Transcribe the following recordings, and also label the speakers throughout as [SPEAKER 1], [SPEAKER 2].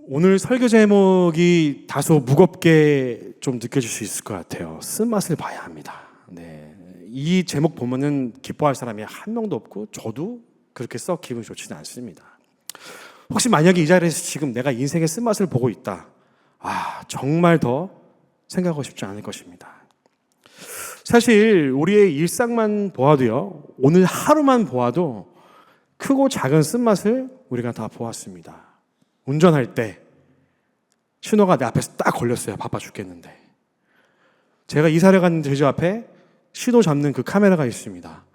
[SPEAKER 1] 오늘 설교 제목이 다소 무겁게 좀 느껴질 수 있을 것 같아요. 쓴맛을 봐야 합니다. 네. 이 제목 보면은 기뻐할 사람이 한 명도 없고 저도 그렇게 썩 기분이 좋지는 않습니다. 혹시 만약에 이 자리에서 지금 내가 인생의 쓴맛을 보고 있다. 정말 더 생각하고 싶지 않을 것입니다. 사실 우리의 일상만 보아도요, 오늘 하루만 보아도 크고 작은 쓴맛을 우리가 다 보았습니다. 운전할 때 신호가 내 앞에서 딱 걸렸어요. 바빠 죽겠는데. 제가 이사를 갔는데 제 집 앞에 신호 잡는 그 카메라가 있습니다.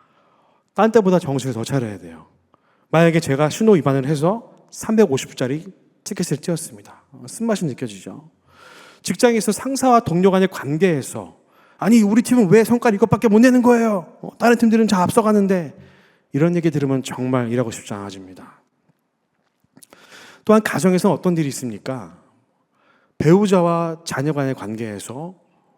[SPEAKER 1] 딴 때보다 정신을 더 차려야 돼요. 만약에 제가 신호 위반을 해서 350불짜리 티켓을 띄었습니다. 쓴맛이 느껴지죠. 직장에서 상사와 동료 간의 관계에서 아니 우리 팀은 왜 성과 이것밖에 못 내는 거예요? 다른 팀들은 다 앞서가는데 이런 얘기 들으면 정말 일하고 싶지 않아집니다. 또한 가정에서 어떤 일이 있습니까? 배우자와 자녀 간의 관계에서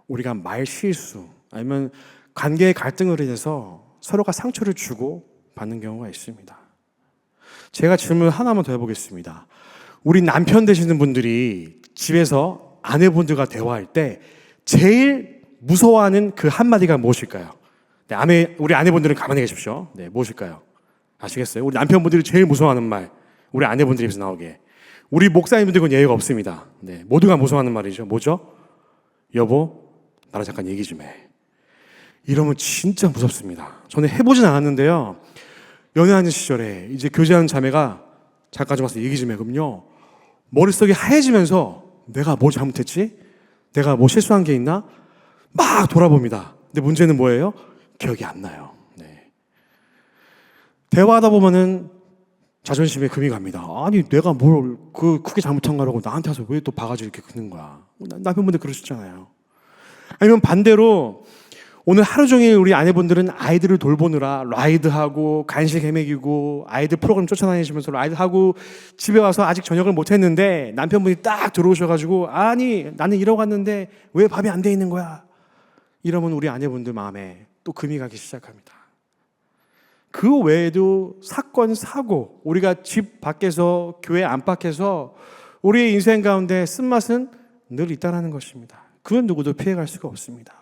[SPEAKER 1] 우리가 말 실수 아니면 관계의 갈등으로 인해서 서로가 상처를 주고 받는 경우가 있습니다. 제가 질문 하나만 더 해보겠습니다. 우리 남편 되시는 분들이 집에서 아내분들과 대화할 때 제일 무서워하는 그 한마디가 무엇일까요? 네, 우리 아내분들은 가만히 계십시오. 네, 무엇일까요? 아시겠어요? 우리 남편분들이 제일 무서워하는 말, 우리 아내분들이 입에서 나오게. 우리 목사님들은 예외가 없습니다. 네, 모두가 무서워하는 말이죠. 뭐죠? 여보, 나랑 잠깐 얘기 좀 해. 이러면 진짜 무섭습니다. 저는 해보진 않았는데요. 연애하는 시절에 이제 교제하는 자매가 잠깐 좀 와서 얘기 좀 해. 그럼요, 머릿속이 하얘지면서 내가 뭐 잘못했지? 내가 뭐 실수한 게 있나? 막 돌아봅니다. 근데 문제는 뭐예요? 기억이 안 나요. 네. 대화하다 보면은 자존심에 금이 갑니다. 아니 내가 뭘 그게 잘못한 거라고 나한테 와서 왜 또 바가지 이렇게 긋는 거야? 남편분들 그러시잖아요. 아니면 반대로 오늘 하루 종일 우리 아내분들은 아이들을 돌보느라 라이드하고 간식 헤매기고 아이들 프로그램 쫓아다니시면서 라이드하고 집에 와서 아직 저녁을 못했는데 남편분이 딱 들어오셔가지고 아니 나는 이러고 왔는데 왜 밥이 안 돼 있는 거야? 이러면 우리 아내분들 마음에 또 금이 가기 시작합니다. 그 외에도 사건, 사고, 우리가 집 밖에서 교회 안팎에서 우리의 인생 가운데 쓴맛은 늘 있다는 것입니다. 그건 누구도 피해갈 수가 없습니다.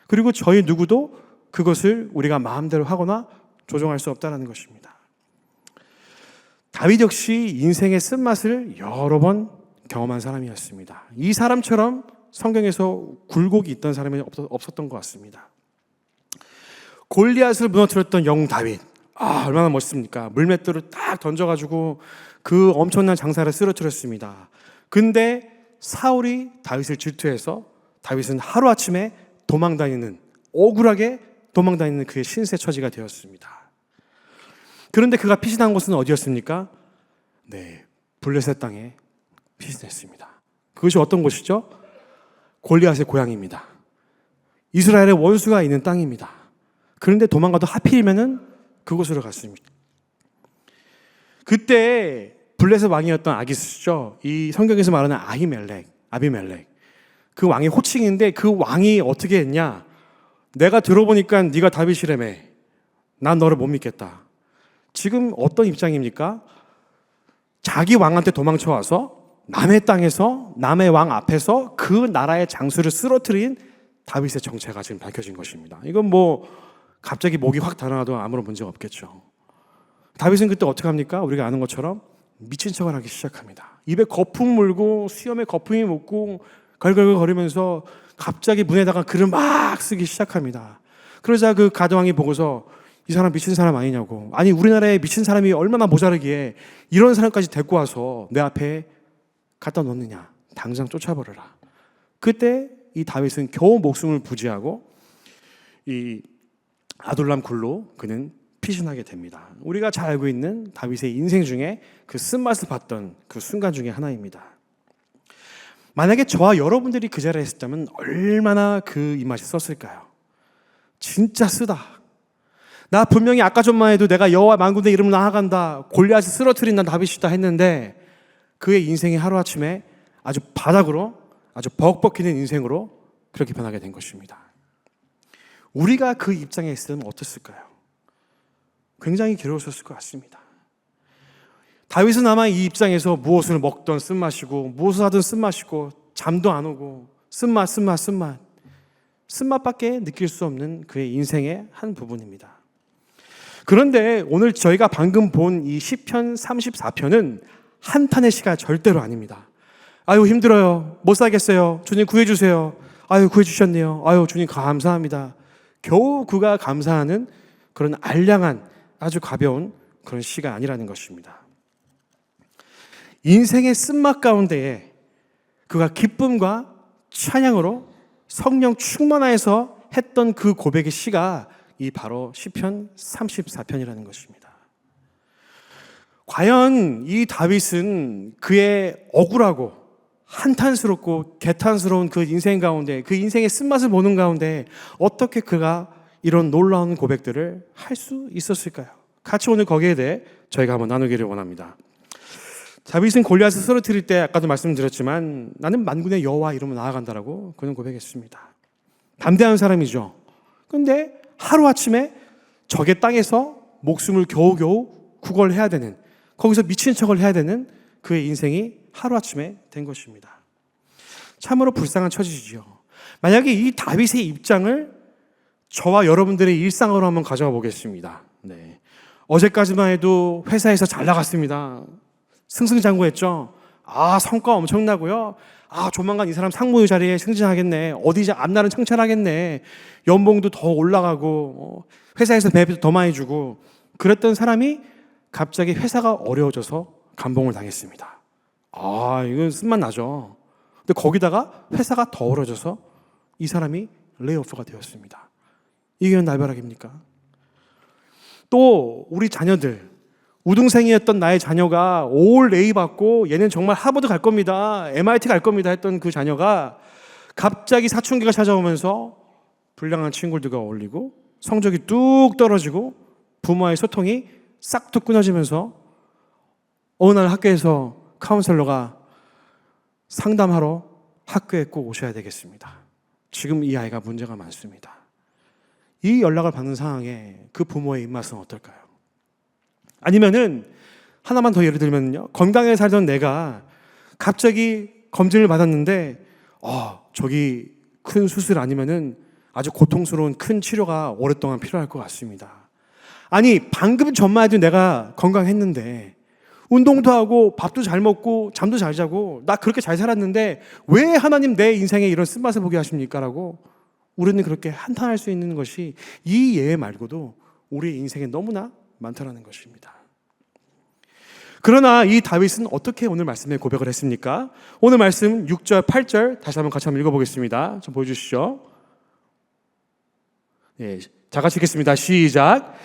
[SPEAKER 1] 그리고 저희 누구도 그것을 우리가 마음대로 하거나 조정할 수 없다는 것입니다. 다윗 역시 인생의 쓴맛을 여러 번 경험한 사람이었습니다. 이 사람처럼 성경에서 굴곡이 있던 사람이 없었던 것 같습니다. 골리앗을 무너뜨렸던 영웅 다윗. 얼마나 멋있습니까? 물맷돌을 딱 던져가지고 그 엄청난 장사를 쓰러뜨렸습니다. 근데 사울이 다윗을 질투해서 다윗은 하루아침에 억울하게 도망다니는 그의 신세 처지가 되었습니다. 그런데 그가 피신한 곳은 어디였습니까? 네, 블레셋 땅에 피신했습니다. 그것이 어떤 곳이죠? 골리앗의 고향입니다. 이스라엘의 원수가 있는 땅입니다. 그런데 도망가도 하필이면은 그곳으로 갔습니다. 그때 블레셋 왕이었던 아기스죠. 이 성경에서 말하는 아비멜렉. 그 왕의 호칭인데 그 왕이 어떻게 했냐? 내가 들어보니까 네가 다윗이라며. 난 너를 못 믿겠다. 지금 어떤 입장입니까? 자기 왕한테 도망쳐와서 남의 땅에서 남의 왕 앞에서 그 나라의 장수를 쓰러뜨린 다윗의 정체가 지금 밝혀진 것입니다. 이건 뭐 갑자기 목이 확 달아나도 아무런 문제가 없겠죠. 다윗은 그때 어떻게 합니까? 우리가 아는 것처럼 미친 척을 하기 시작합니다. 입에 거품 물고 수염에 거품이 묻고 걸걸걸 거리면서 갑자기 문에다가 글을 막 쓰기 시작합니다. 그러자 그 가드왕이 보고서 이 사람 미친 사람 아니냐고. 아니 우리나라에 미친 사람이 얼마나 모자르기에 이런 사람까지 데리고 와서 내 앞에 갖다 놓느냐. 당장 쫓아버려라. 그때 이 다윗은 겨우 목숨을 부지하고 이 아둘람 굴로 그는 피신하게 됩니다. 우리가 잘 알고 있는 다윗의 인생 중에 그 쓴맛을 봤던 그 순간 중에 하나입니다. 만약에 저와 여러분들이 그 자리에 있었다면 얼마나 그 입맛이 썼을까요? 진짜 쓰다. 나 분명히 아까 전만 해도 내가 여호와 만군의 이름으로 나아간다. 골리앗을 쓰러뜨린 난 다윗이다 했는데 그의 인생이 하루아침에 아주 바닥으로 아주 벅벅이는 인생으로 그렇게 변하게 된 것입니다. 우리가 그 입장에 있으면 어땠을까요? 굉장히 괴로웠을 것 같습니다. 다윗은 아마 이 입장에서 무엇을 먹던 쓴맛이고 무엇을 하든 쓴맛이고 잠도 안 오고 쓴맛밖에 느낄 수 없는 그의 인생의 한 부분입니다. 그런데 오늘 저희가 방금 본 이 시편 34편은 한탄의 시가 절대로 아닙니다. 아유 힘들어요. 못 살겠어요. 주님 구해주세요. 아유 구해주셨네요. 아유 주님 감사합니다. 겨우 그가 감사하는 그런 알량한 아주 가벼운 그런 시가 아니라는 것입니다. 인생의 쓴맛 가운데에 그가 기쁨과 찬양으로 성령 충만하여서 했던 그 고백의 시가 이 바로 시편 34편이라는 것입니다. 과연 이 다윗은 그의 억울하고 한탄스럽고 개탄스러운 그 인생 가운데, 그 인생의 쓴맛을 보는 가운데 어떻게 그가 이런 놀라운 고백들을 할 수 있었을까요? 같이 오늘 거기에 대해 저희가 한번 나누기를 원합니다. 다윗은 골리앗을 쓰러뜨릴 때 아까도 말씀드렸지만 나는 만군의 여호와 이름으로 나아간다라고 그는 고백했습니다. 담대한 사람이죠. 그런데 하루아침에 적의 땅에서 목숨을 겨우겨우 구걸해야 되는, 거기서 미친 척을 해야 되는 그의 인생이 하루아침에 된 것입니다. 참으로 불쌍한 처지지요. 만약에 이 다윗의 입장을 저와 여러분들의 일상으로 한번 가져가 보겠습니다. 네. 어제까지만 해도 회사에서 잘 나갔습니다. 승승장구했죠. 성과 엄청나고요. 조만간 이 사람 상무 자리에 승진하겠네. 어디 앞날은 창출하겠네. 연봉도 더 올라가고 회사에서 배도 더 많이 주고 그랬던 사람이 갑자기 회사가 어려워져서 감봉을 당했습니다. 이건 쓴맛 나죠. 근데 거기다가 회사가 더 어려워져서 이 사람이 레이오프가 되었습니다. 이게 날벼락입니까? 또 우리 자녀들, 우등생이었던 나의 자녀가 올 A 받고 얘는 정말 하버드 갈 겁니다, MIT 갈 겁니다 했던 그 자녀가 갑자기 사춘기가 찾아오면서 불량한 친구들과 어울리고 성적이 뚝 떨어지고 부모와의 소통이 싹둑 끊어지면서 어느 날 학교에서 카운셀러가 상담하러 학교에 꼭 오셔야 되겠습니다. 지금 이 아이가 문제가 많습니다. 이 연락을 받는 상황에 그 부모의 입맛은 어떨까요? 아니면은 하나만 더 예를 들면요, 건강하게 살던 내가 갑자기 검진을 받았는데 저기 큰 수술 아니면은 아주 고통스러운 큰 치료가 오랫동안 필요할 것 같습니다. 아니 방금 전만 해도 내가 건강했는데 운동도 하고 밥도 잘 먹고 잠도 잘 자고 나 그렇게 잘 살았는데 왜 하나님 내 인생에 이런 쓴맛을 보게 하십니까? 라고 우리는 그렇게 한탄할 수 있는 것이 이 예외 말고도 우리의 인생에 너무나 많다는 것입니다. 그러나 이 다윗은 어떻게 오늘 말씀에 고백을 했습니까? 오늘 말씀 6절, 8절 다시 한번 같이 한번 읽어보겠습니다. 좀 보여주시죠. 네, 다 같이 읽겠습니다. 시작.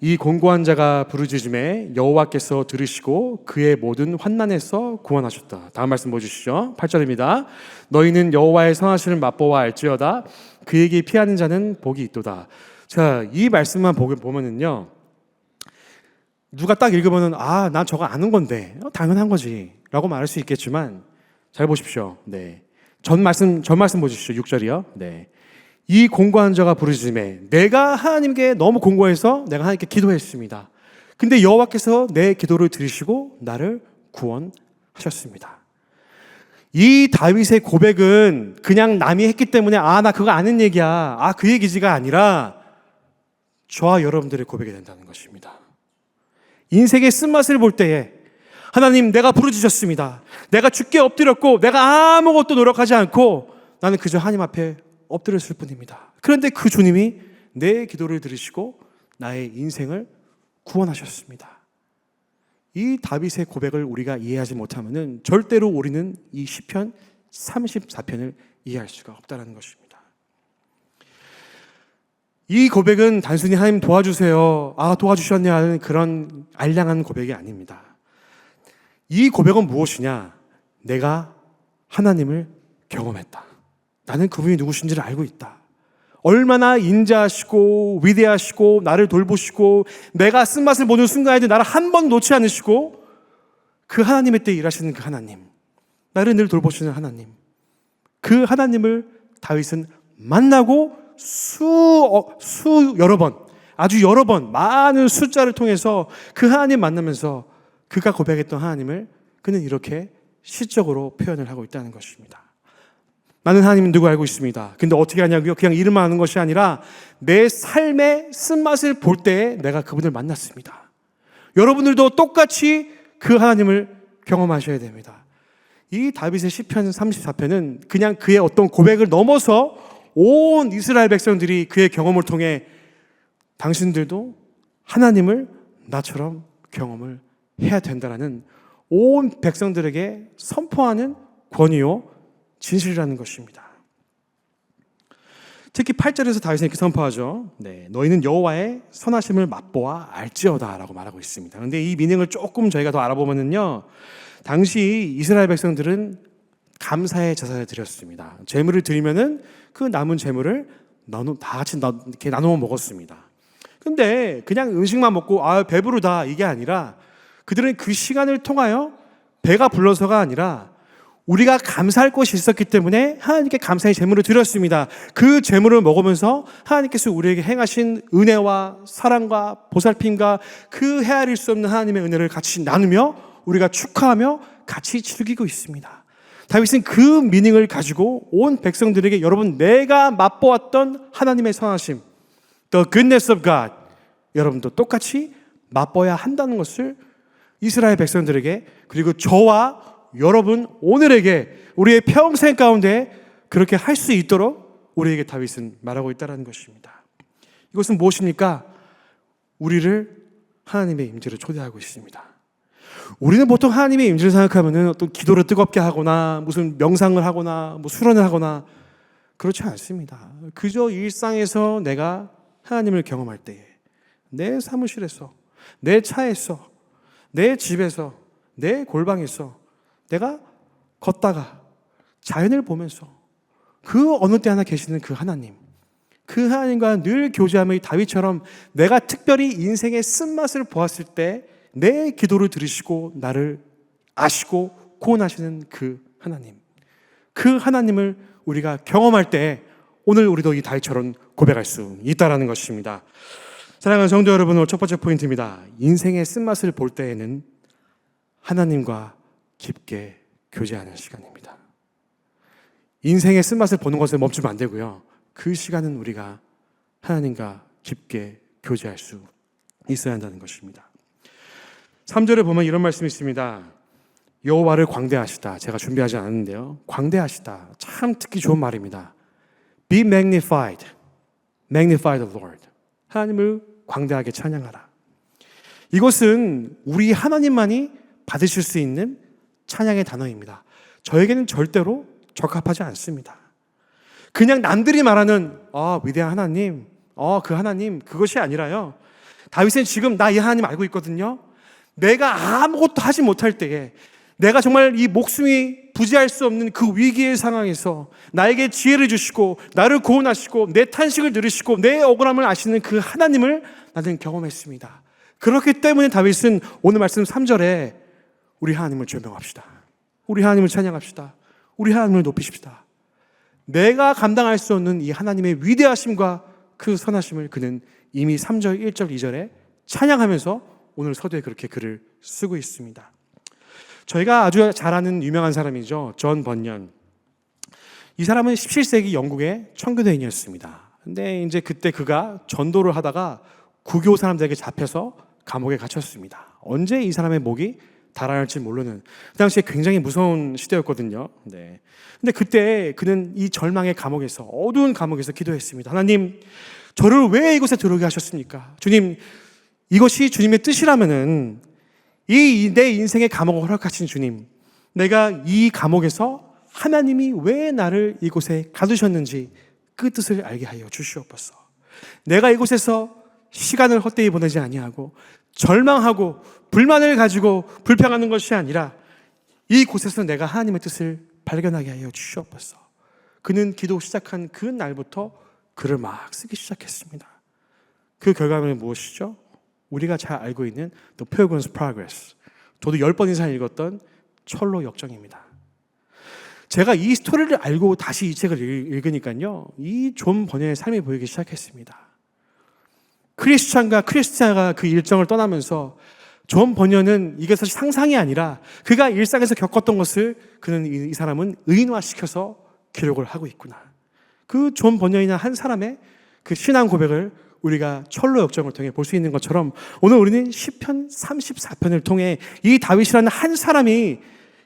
[SPEAKER 1] 이 공고한 자가 부르짖음에 여호와께서 들으시고 그의 모든 환난에서 구원하셨다. 다음 말씀 보여주시죠. 8절입니다. 너희는 여호와의 선하심을 맛보아 알지어다. 그에게 피하는 자는 복이 있도다. 자, 이 말씀만 보면은요, 누가 딱 읽으면은 난 저거 아는 건데 당연한 거지 라고 말할 수 있겠지만 잘 보십시오. 네, 전 말씀 보십시오. 6절이요. 네, 이 공고한 자가 부르짖음에 내가 하나님께 너무 공고해서 내가 하나님께 기도했습니다. 근데 여호와께서 내 기도를 들으시고 나를 구원하셨습니다. 이 다윗의 고백은 그냥 남이 했기 때문에 나 그거 아는 얘기야, 그 얘기지가 아니라 저와 여러분들의 고백이 된다는 것입니다. 인생의 쓴맛을 볼 때에 하나님 내가 부르짖었습니다. 내가 주께 엎드렸고 내가 아무것도 노력하지 않고 나는 그저 하나님 앞에 엎드렸을 뿐입니다. 그런데 그 주님이 내 기도를 들으시고 나의 인생을 구원하셨습니다. 이 다윗의 고백을 우리가 이해하지 못하면 절대로 우리는 이 시편 34편을 이해할 수가 없다는 것입니다. 이 고백은 단순히 하나님 도와주세요, 도와주셨네 하는 그런 알량한 고백이 아닙니다. 이 고백은 무엇이냐? 내가 하나님을 경험했다. 나는 그분이 누구신지를 알고 있다. 얼마나 인자하시고 위대하시고 나를 돌보시고 내가 쓴맛을 보는 순간에도 나를 한 번 놓지 않으시고 그 하나님의 때 일하시는 그 하나님, 나를 늘 돌보시는 하나님, 그 하나님을 다윗은 만나고 여러 번, 아주 여러 번 많은 숫자를 통해서 그 하나님 만나면서 그가 고백했던 하나님을 그는 이렇게 시적으로 표현을 하고 있다는 것입니다. 나는 하나님 누구 알고 있습니다. 근데 어떻게 하냐고요? 그냥 이름만 아는 것이 아니라 내 삶의 쓴맛을 볼 때에 내가 그분을 만났습니다. 여러분들도 똑같이 그 하나님을 경험하셔야 됩니다. 이 다윗의 시편 34편은 그냥 그의 어떤 고백을 넘어서 온 이스라엘 백성들이 그의 경험을 통해 당신들도 하나님을 나처럼 경험을 해야 된다라는 온 백성들에게 선포하는 권위요 진실이라는 것입니다. 특히 8절에서 다윗은 이렇게 선포하죠. 너희는 여호와의 선하심을 맛보아 알지어다 라고 말하고 있습니다. 그런데 이 미닝을 조금 저희가 더 알아보면요, 당시 이스라엘 백성들은 감사의 제사를 드렸습니다. 제물을 드리면은 그 남은 제물을 다 같이 이렇게 나눠 먹었습니다. 근데 그냥 음식만 먹고 배부르다 이게 아니라 그들은 그 시간을 통하여 배가 불러서가 아니라 우리가 감사할 것이 있었기 때문에 하나님께 감사의 제물을 드렸습니다. 그 제물을 먹으면서 하나님께서 우리에게 행하신 은혜와 사랑과 보살핌과 그 헤아릴 수 없는 하나님의 은혜를 같이 나누며 우리가 축하하며 같이 즐기고 있습니다. 다윗은 그 미닝을 가지고 온 백성들에게 여러분 내가 맛보았던 하나님의 선하심, The goodness of God, 여러분도 똑같이 맛보아야 한다는 것을 이스라엘 백성들에게 그리고 저와 여러분 오늘에게 우리의 평생 가운데 그렇게 할 수 있도록 우리에게 다윗은 말하고 있다는 것입니다. 이것은 무엇입니까? 우리를 하나님의 임재로 초대하고 있습니다. 우리는 보통 하나님의 임재를 생각하면 어떤 기도를 뜨겁게 하거나 무슨 명상을 하거나 수련을 하거나 그렇지 않습니다. 그저 일상에서 내가 하나님을 경험할 때에 내 사무실에서, 내 차에서, 내 집에서, 내 골방에서 내가 걷다가 자연을 보면서 그 어느 때 하나 계시는 그 하나님, 그 하나님과 늘 교제하며 다윗처럼 내가 특별히 인생의 쓴맛을 보았을 때 내 기도를 들으시고 나를 아시고 구원하시는 그 하나님, 그 하나님을 우리가 경험할 때 오늘 우리도 이 다윗처럼 고백할 수 있다는 것입니다. 사랑하는 성도 여러분, 오늘 첫 번째 포인트입니다. 인생의 쓴맛을 볼 때에는 하나님과 깊게 교제하는 시간입니다. 인생의 쓴맛을 보는 것에 멈추면 안 되고요. 그 시간은 우리가 하나님과 깊게 교제할 수 있어야 한다는 것입니다. 3절에 보면 이런 말씀이 있습니다. 여호와를 광대하시다. 제가 준비하지 않았는데요. 광대하시다. 참 듣기 좋은 말입니다. Be magnified. Magnify the Lord. 하나님을 광대하게 찬양하라. 이것은 우리 하나님만이 받으실 수 있는 찬양의 단어입니다. 저에게는 절대로 적합하지 않습니다. 그냥 남들이 말하는 위대한 하나님, 그 하나님, 그것이 아니라요. 다윗은 지금 나 이 하나님 알고 있거든요. 내가 아무것도 하지 못할 때에 내가 정말 이 목숨이 부지할 수 없는 그 위기의 상황에서 나에게 지혜를 주시고 나를 구원하시고 내 탄식을 들으시고 내 억울함을 아시는 그 하나님을 나는 경험했습니다. 그렇기 때문에 다윗은 오늘 말씀 3절에 우리 하나님을 존경합시다. 우리 하나님을 찬양합시다. 우리 하나님을 높이십시다. 내가 감당할 수 없는 이 하나님의 위대하심과 그 선하심을 그는 이미 3절, 1절, 2절에 찬양하면서 오늘 서두에 그렇게 글을 쓰고 있습니다. 저희가 아주 잘 아는 유명한 사람이죠. 존 번연. 이 사람은 17세기 영국의 청교도인이었습니다. 근데 이제 그때 그가 전도를 하다가 구교 사람들에게 잡혀서 감옥에 갇혔습니다. 언제 이 사람의 목이 달아날지 모르는 그 당시에 굉장히 무서운 시대였거든요. 근데 그때 그는 이 절망의 감옥에서 어두운 감옥에서 기도했습니다. 하나님, 저를 왜 이곳에 들어오게 하셨습니까? 주님, 이것이 주님의 뜻이라면은 내 인생의 감옥을 허락하신 주님, 내가 이 감옥에서 하나님이 왜 나를 이곳에 가두셨는지 그 뜻을 알게 하여 주시옵소서. 내가 이곳에서 시간을 헛되이 보내지 아니하고 절망하고 불만을 가지고 불평하는 것이 아니라 이곳에서 내가 하나님의 뜻을 발견하게 하여 주시옵소서. 그는 기도 시작한 그 날부터 글을 막 쓰기 시작했습니다. 그 결과는 무엇이죠? 우리가 잘 알고 있는 The Pilgrim's Progress. 저도 10번 이상 읽었던 철로 역정입니다. 제가 이 스토리를 알고 다시 이 책을 읽으니까요, 이 존 번연의 삶이 보이기 시작했습니다. 크리스찬과 크리스티아가 그 일정을 떠나면서 존 버니언은 이것이 상상이 아니라 그가 일상에서 겪었던 것을 그는 이 사람은 의인화시켜서 기록을 하고 있구나. 그 존 버니언이나 한 사람의 그 신앙 고백을 우리가 철로 역정을 통해 볼 수 있는 것처럼 오늘 우리는 시편 34편을 통해 이 다윗이라는 한 사람이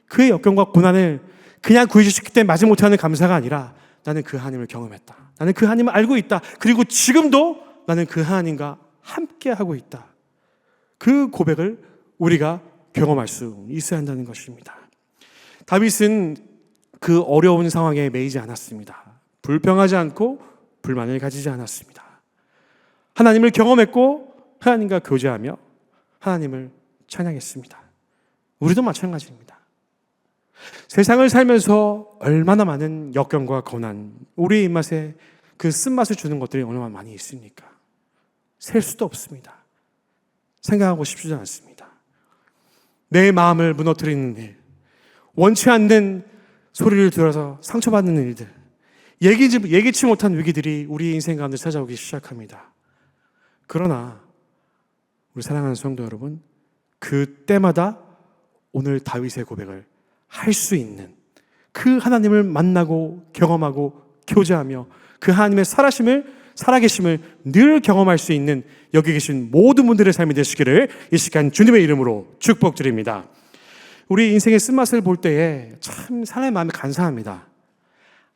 [SPEAKER 1] 그의 역경과 고난을 그냥 구해주셨기 때문에 마지못해 하는 감사가 아니라 나는 그 하나님을 경험했다. 나는 그 하나님을 알고 있다. 그리고 지금도 나는 그 하나님과 함께하고 있다. 그 고백을 우리가 경험할 수 있어야 한다는 것입니다. 다윗은 그 어려운 상황에 매이지 않았습니다. 불평하지 않고 불만을 가지지 않았습니다. 하나님을 경험했고 하나님과 교제하며 하나님을 찬양했습니다. 우리도 마찬가지입니다. 세상을 살면서 얼마나 많은 역경과 고난, 우리의 입맛에 그 쓴맛을 주는 것들이 얼마나 많이 있습니까? 셀 수도 없습니다. 생각하고 싶지도 않습니다. 내 마음을 무너뜨리는 일, 원치 않는 소리를 들어서 상처받는 일들, 예기치 못한 위기들이 우리 인생 가운데 찾아오기 시작합니다. 그러나 우리 사랑하는 성도 여러분, 그때마다 오늘 다윗의 고백을 할 수 있는 그 하나님을 만나고 경험하고 교제하며 그 하나님의 살아계심을 늘 경험할 수 있는 여기 계신 모든 분들의 삶이 되시기를 이 시간 주님의 이름으로 축복드립니다. 우리 인생의 쓴맛을 볼 때에 참 사람의 마음이 간사합니다.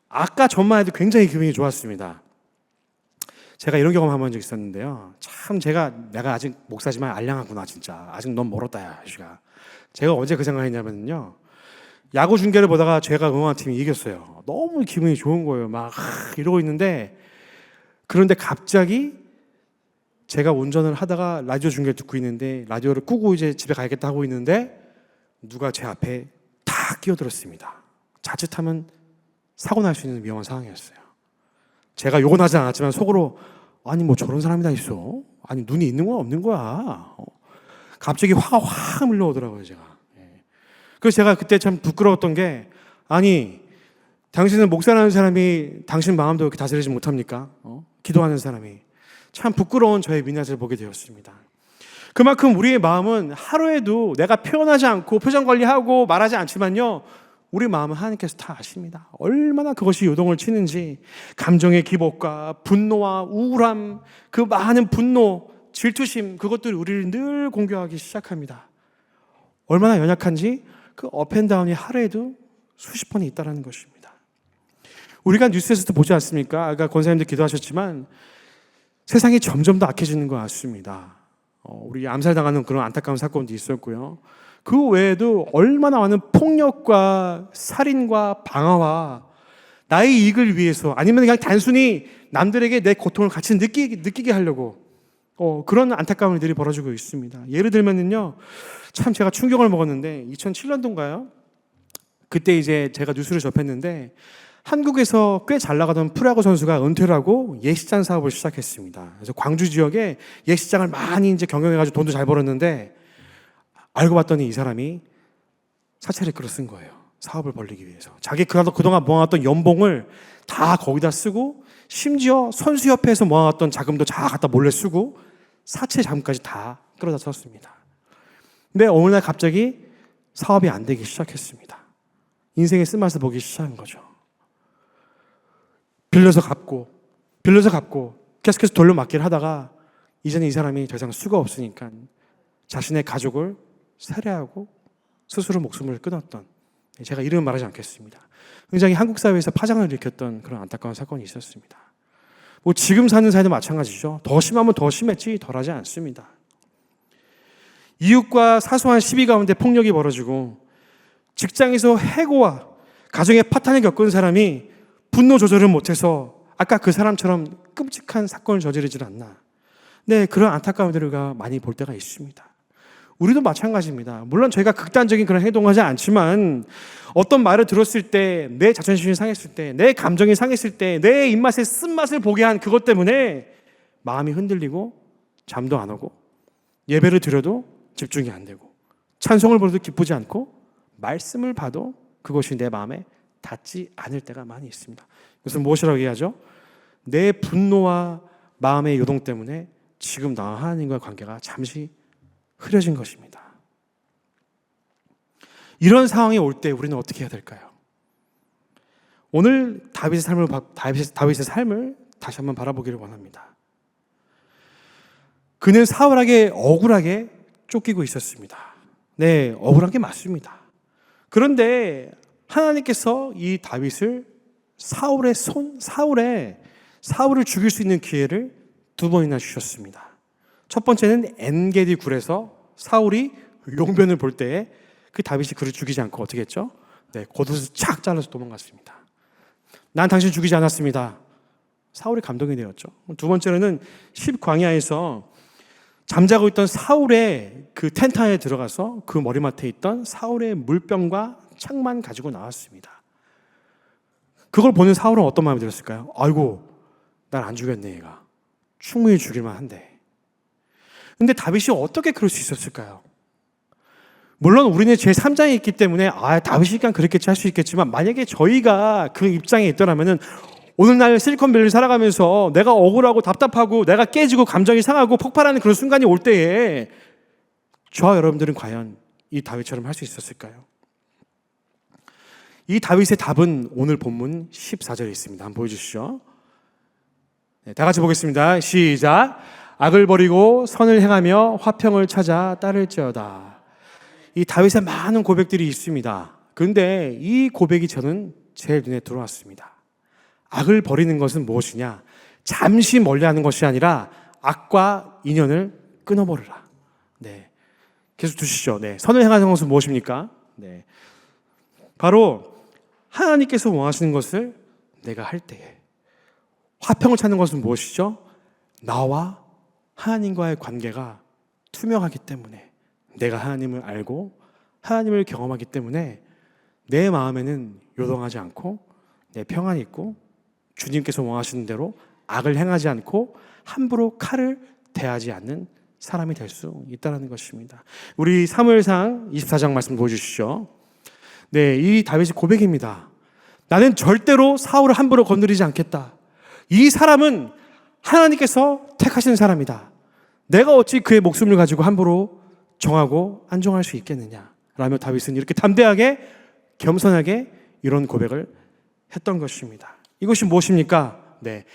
[SPEAKER 1] 아까 전만 해도 굉장히 기분이 좋았습니다. 제가 이런 경험 한번 적 있었는데요. 참 내가 아직 목사지만 알량하구나 진짜. 아직 너무 멀었다 야. 제가 언제 그 생각했냐면요. 야구 중계를 보다가 제가 응원한 팀이 이겼어요. 너무 기분이 좋은 거예요. 막 이러고 있는데 그런데 갑자기 제가 운전을 하다가 라디오 중계를 듣고 있는데 라디오를 끄고 이제 집에 가야겠다 하고 있는데 누가 제 앞에 탁 끼어들었습니다. 자칫하면 사고 날 수 있는 위험한 상황이었어요. 제가 욕은 하지 않았지만 속으로 아니 뭐 저런 사람이 다 있어? 아니 눈이 있는 거야 없는 거야? 갑자기 화가 확 밀려오더라고요 제가. 그래서 제가 그때 참 부끄러웠던 게 아니 당신은 목사라는 사람이 당신 마음도 이렇게 다스리지 못합니까? 기도하는 사람이. 참 부끄러운 저의 민낯을 보게 되었습니다. 그만큼 우리의 마음은 하루에도 내가 표현하지 않고 표정 관리하고 말하지 않지만요. 우리 마음은 하나님께서 다 아십니다. 얼마나 그것이 요동을 치는지 감정의 기복과 분노와 우울함, 그 많은 분노, 질투심 그것들이 우리를 늘 공격하기 시작합니다. 얼마나 연약한지 그 업앤다운이 하루에도 수십 번이 있다는 것입니다. 우리가 뉴스에서도 보지 않습니까? 아까 권사님도 기도하셨지만 세상이 점점 더 악해지는 것 같습니다. 우리 암살당하는 그런 안타까운 사건도 있었고요. 그 외에도 얼마나 많은 폭력과 살인과 방화와 나의 이익을 위해서 아니면 그냥 단순히 남들에게 내 고통을 같이 느끼게 하려고 그런 안타까운 일들이 벌어지고 있습니다. 예를 들면요, 참 제가 충격을 먹었는데 2007년도인가요? 그때 이제 제가 뉴스를 접했는데 한국에서 꽤 잘 나가던 프로야구 선수가 은퇴를 하고 예식장 사업을 시작했습니다. 그래서 광주 지역에 예식장을 많이 이제 경영해가지고 돈도 잘 벌었는데 알고 봤더니 이 사람이 사채를 끌어 쓴 거예요. 사업을 벌리기 위해서. 자기 그동안 모아놨던 연봉을 다 거기다 쓰고 심지어 선수협회에서 모아놨던 자금도 다 갖다 몰래 쓰고 사채 자금까지 다 끌어다 썼습니다. 근데 어느 날 갑자기 사업이 안 되기 시작했습니다. 인생의 쓴맛을 보기 시작한 거죠. 빌려서 갚고 계속해서 돌려막기를 하다가 이제는 이 사람이 더 이상 수가 없으니까 자신의 가족을 살해하고 스스로 목숨을 끊었던, 제가 이름은 말하지 않겠습니다. 굉장히 한국 사회에서 파장을 일으켰던 그런 안타까운 사건이 있었습니다. 뭐 지금 사는 사회도 마찬가지죠. 더 심하면 더 심했지 덜하지 않습니다. 이웃과 사소한 시비 가운데 폭력이 벌어지고 직장에서 해고와 가정의 파탄을 겪은 사람이 분노 조절을 못해서 아까 그 사람처럼 끔찍한 사건을 저지르질 않나. 네, 그런 안타까운 일을 많이 볼 때가 있습니다. 우리도 마찬가지입니다. 물론 저희가 극단적인 그런 행동을 하지 않지만 어떤 말을 들었을 때 내 자존심이 상했을 때 내 감정이 상했을 때 내 입맛에 쓴맛을 보게 한 그것 때문에 마음이 흔들리고 잠도 안 오고 예배를 드려도 집중이 안 되고 찬송을 부르도 기쁘지 않고 말씀을 봐도 그것이 내 마음에 닿지 않을 때가 많이 있습니다. 그래서 무엇이라고 얘기하죠? 내 분노와 마음의 요동 때문에 지금 나와 하나님과의 관계가 잠시 흐려진 것입니다. 이런 상황이 올 때 우리는 어떻게 해야 될까요? 오늘 다윗의 삶을 다시 한번 바라보기를 원합니다. 그는 사울에게 억울하게 쫓기고 있었습니다. 네, 억울한 게 맞습니다. 그런데 하나님께서 이 다윗을 사울을 죽일 수 있는 기회를 2번이나 주셨습니다. 첫 번째는 엔게디 굴에서 사울이 용변을 볼 때에 그 다윗이 그를 죽이지 않고 어떻게 했죠? 네, 겉옷을 착 잘라서 도망갔습니다. 난 당신 죽이지 않았습니다. 사울이 감동이 되었죠. 두 번째로는 10광야에서 잠자고 있던 사울의 그 텐트 안에 들어가서 그 머리맡에 있던 사울의 물병과 창만 가지고 나왔습니다. 그걸 보는 사울은 어떤 마음이 들었을까요? 아이고, 날 안 죽였네 얘가. 충분히 죽일만 한데. 근데 다윗이 어떻게 그럴 수 있었을까요? 물론 우리는 제3장에 있기 때문에 다윗이니까 그랬겠지 할 수 있겠지만, 만약에 저희가 그 입장에 있더라면은 오늘날 실리콘밸리를 살아가면서 내가 억울하고 답답하고 내가 깨지고 감정이 상하고 폭발하는 그런 순간이 올 때에 저와 여러분들은 과연 이 다윗처럼 할 수 있었을까요? 이 다윗의 답은 오늘 본문 14절에 있습니다. 한번 보여주시죠. 네, 다 같이 보겠습니다. 시작. 악을 버리고 선을 행하며 화평을 찾아 따를지어다. 이 다윗의 많은 고백들이 있습니다. 그런데 이 고백이 저는 제 눈에 들어왔습니다. 악을 버리는 것은 무엇이냐? 잠시 멀리하는 것이 아니라 악과 인연을 끊어버리라. 네, 계속 두시죠. 네, 선을 행하는 것은 무엇입니까? 네, 바로 하나님께서 원하시는 것을 내가 할 때에, 화평을 찾는 것은 무엇이죠? 나와 하나님과의 관계가 투명하기 때문에, 내가 하나님을 알고 하나님을 경험하기 때문에 내 마음에는 요동하지 않고 내 평안이 있고 주님께서 원하시는 대로 악을 행하지 않고 함부로 칼을 대하지 않는 사람이 될 수 있다는 것입니다. 우리 사무엘상 24장 말씀 보여주시죠. 네, 이 다윗의 고백입니다. 나는 절대로 사울을 함부로 건드리지 않겠다. 이 사람은 하나님께서 택하신 사람이다. 내가 어찌 그의 목숨을 가지고 함부로 정하고 안정할 수 있겠느냐 라며 다윗은 이렇게 담대하게 겸손하게 이런 고백을 했던 것입니다. 이것이 무엇입니까? 네,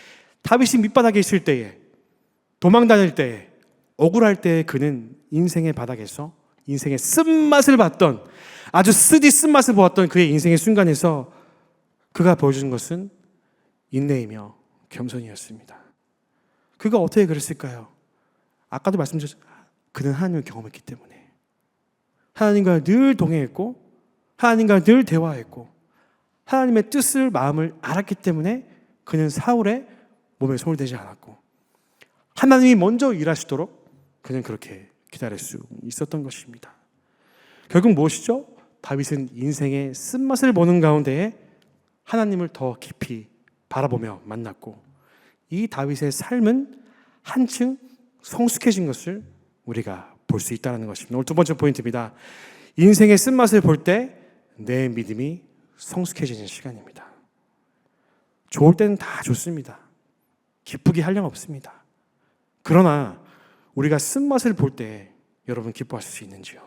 [SPEAKER 1] 다윗이 밑바닥에 있을 때에, 도망 다닐 때에, 억울할 때에 그는 인생의 바닥에서 인생의 쓴맛을 봤던, 아주 쓰디 쓴맛을 보았던 그의 인생의 순간에서 그가 보여준 것은 인내이며 겸손이었습니다. 그가 어떻게 그랬을까요? 아까도 말씀드렸죠. 그는 하나님을 경험했기 때문에, 하나님과 늘 동행했고 하나님과 늘 대화했고 하나님의 뜻을, 마음을 알았기 때문에 그는 사울의 몸에 손을 대지 않았고 하나님이 먼저 일하시도록 그는 그렇게 기다릴 수 있었던 것입니다. 결국 무엇이죠? 다윗은 인생의 쓴맛을 보는 가운데에 하나님을 더 깊이 바라보며 만났고, 이 다윗의 삶은 한층 성숙해진 것을 우리가 볼 수 있다는 것입니다. 오늘 두 번째 포인트입니다. 인생의 쓴맛을 볼 때 내 믿음이 성숙해지는 시간입니다. 좋을 때는 다 좋습니다. 기쁘게 하려면 없습니다. 그러나 우리가 쓴맛을 볼 때 여러분 기뻐하실 수 있는지요?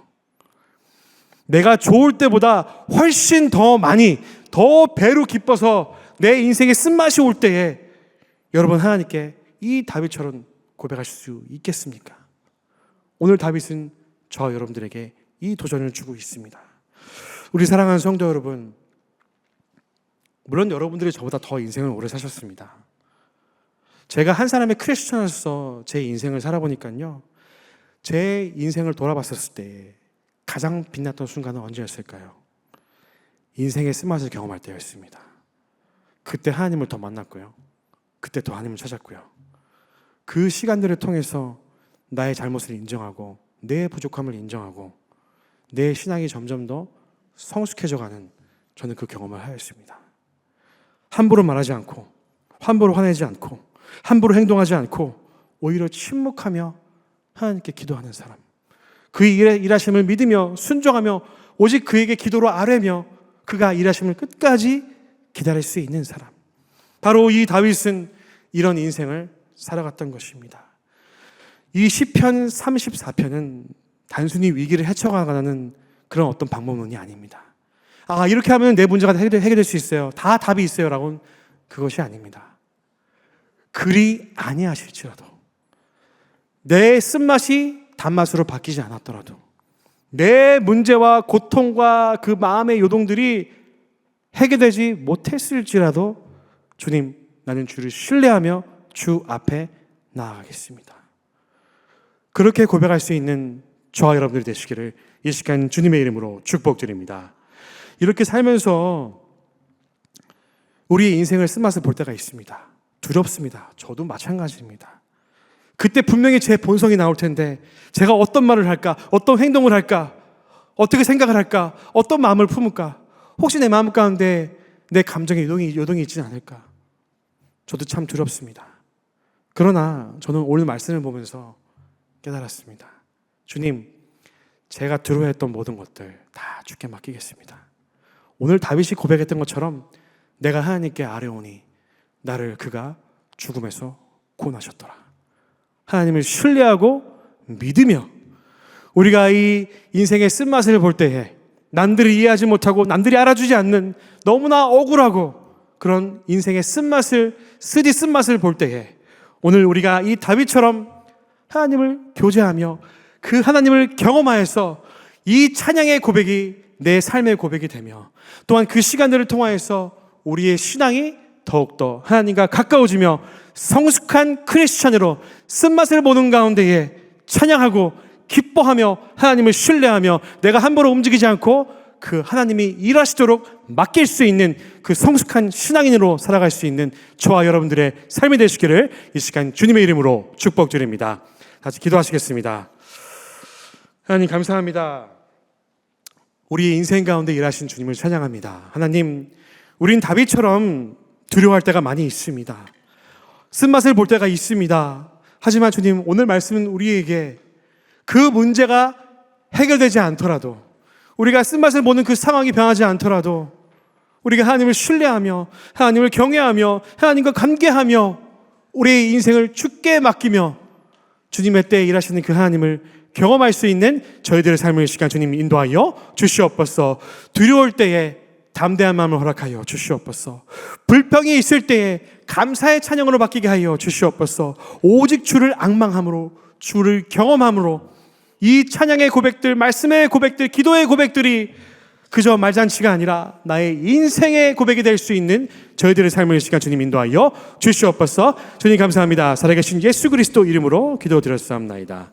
[SPEAKER 1] 내가 좋을 때보다 훨씬 더 많이, 더 배로 기뻐서 내 인생의 쓴맛이 올 때에 여러분 하나님께 이 다윗처럼 고백하실 수 있겠습니까? 오늘 다윗은 저와 여러분들에게 이 도전을 주고 있습니다. 우리 사랑하는 성도 여러분, 물론 여러분들이 저보다 더 인생을 오래 사셨습니다. 제가 한 사람의 크리스천으로서 제 인생을 살아보니까요, 제 인생을 돌아봤었을 때 가장 빛났던 순간은 언제였을까요? 인생의 쓴맛을 경험할 때였습니다. 그때 하나님을 더 만났고요, 그때 더 하나님을 찾았고요, 그 시간들을 통해서 나의 잘못을 인정하고 내 부족함을 인정하고 내 신앙이 점점 더 성숙해져가는, 저는 그 경험을 하였습니다. 함부로 말하지 않고, 함부로 화내지 않고, 함부로 행동하지 않고 오히려 침묵하며 하나님께 기도하는 사람, 그의 일하심을 믿으며 순종하며 오직 그에게 기도로 아뢰며 그가 일하심을 끝까지 기다릴 수 있는 사람, 바로 이 다윗은 이런 인생을 살아갔던 것입니다. 이 시편 34편은 단순히 위기를 헤쳐가는 그런 어떤 방법론이 아닙니다. 이렇게 하면 내 문제가 해결될 수 있어요. 다 답이 있어요. 라고는 그것이 아닙니다. 그리 아니하실지라도, 내 쓴맛이 단맛으로 바뀌지 않았더라도, 내 문제와 고통과 그 마음의 요동들이 해결되지 못했을지라도, 주님, 나는 주를 신뢰하며 주 앞에 나아가겠습니다. 그렇게 고백할 수 있는 저와 여러분들이 되시기를 이 시간 주님의 이름으로 축복드립니다. 이렇게 살면서 우리의 인생을 쓴맛을 볼 때가 있습니다. 두렵습니다. 저도 마찬가지입니다. 그때 분명히 제 본성이 나올 텐데 제가 어떤 말을 할까? 어떤 행동을 할까? 어떻게 생각을 할까? 어떤 마음을 품을까? 혹시 내 마음 가운데 내 감정의 요동이 있지는 않을까? 저도 참 두렵습니다. 그러나 저는 오늘 말씀을 보면서 깨달았습니다. 주님, 제가 두려워했던 모든 것들 다 주께 맡기겠습니다. 오늘 다윗이 고백했던 것처럼 내가 하나님께 아뢰오니 나를 그가 죽음에서 구원하셨더라. 하나님을 신뢰하고 믿으며 우리가 이 인생의 쓴맛을 볼 때에 남들이 이해하지 못하고 남들이 알아주지 않는 너무나 억울하고 그런 인생의 쓴맛을 볼 때에 오늘 우리가 이 다윗처럼 하나님을 교제하며 그 하나님을 경험하여서 이 찬양의 고백이 내 삶의 고백이 되며 또한 그 시간들을 통하여서 우리의 신앙이 더욱더 하나님과 가까워지며 성숙한 크리스찬으로 쓴맛을 보는 가운데에 찬양하고 기뻐하며 하나님을 신뢰하며 내가 함부로 움직이지 않고 그 하나님이 일하시도록 맡길 수 있는 그 성숙한 신앙인으로 살아갈 수 있는 저와 여러분들의 삶이 되시기를 이 시간 주님의 이름으로 축복드립니다. 같이 기도하시겠습니다. 하나님 감사합니다. 우리의 인생 가운데 일하신 주님을 찬양합니다. 하나님, 우린 다윗처럼 두려워할 때가 많이 있습니다. 쓴맛을 볼 때가 있습니다. 하지만 주님, 오늘 말씀은 우리에게 그 문제가 해결되지 않더라도, 우리가 쓴맛을 보는 그 상황이 변하지 않더라도 우리가 하나님을 신뢰하며 하나님을 경외하며 하나님과 관계하며 우리의 인생을 주께 맡기며 주님의 때에 일하시는 그 하나님을 경험할 수 있는 저희들의 삶의 시간 주님 인도하여 주시옵소서. 두려울 때에 담대한 마음을 허락하여 주시옵소서. 불평이 있을 때에 감사의 찬양으로 바뀌게 하여 주시옵소서. 오직 주를 앙망함으로 주를 경험함으로 이 찬양의 고백들, 말씀의 고백들, 기도의 고백들이 그저 말잔치가 아니라 나의 인생의 고백이 될 수 있는 저희들의 삶의 시간 주님 인도하여 주시옵소서. 주님 감사합니다. 살아계신 예수 그리스도 이름으로 기도드렸사옵나이다.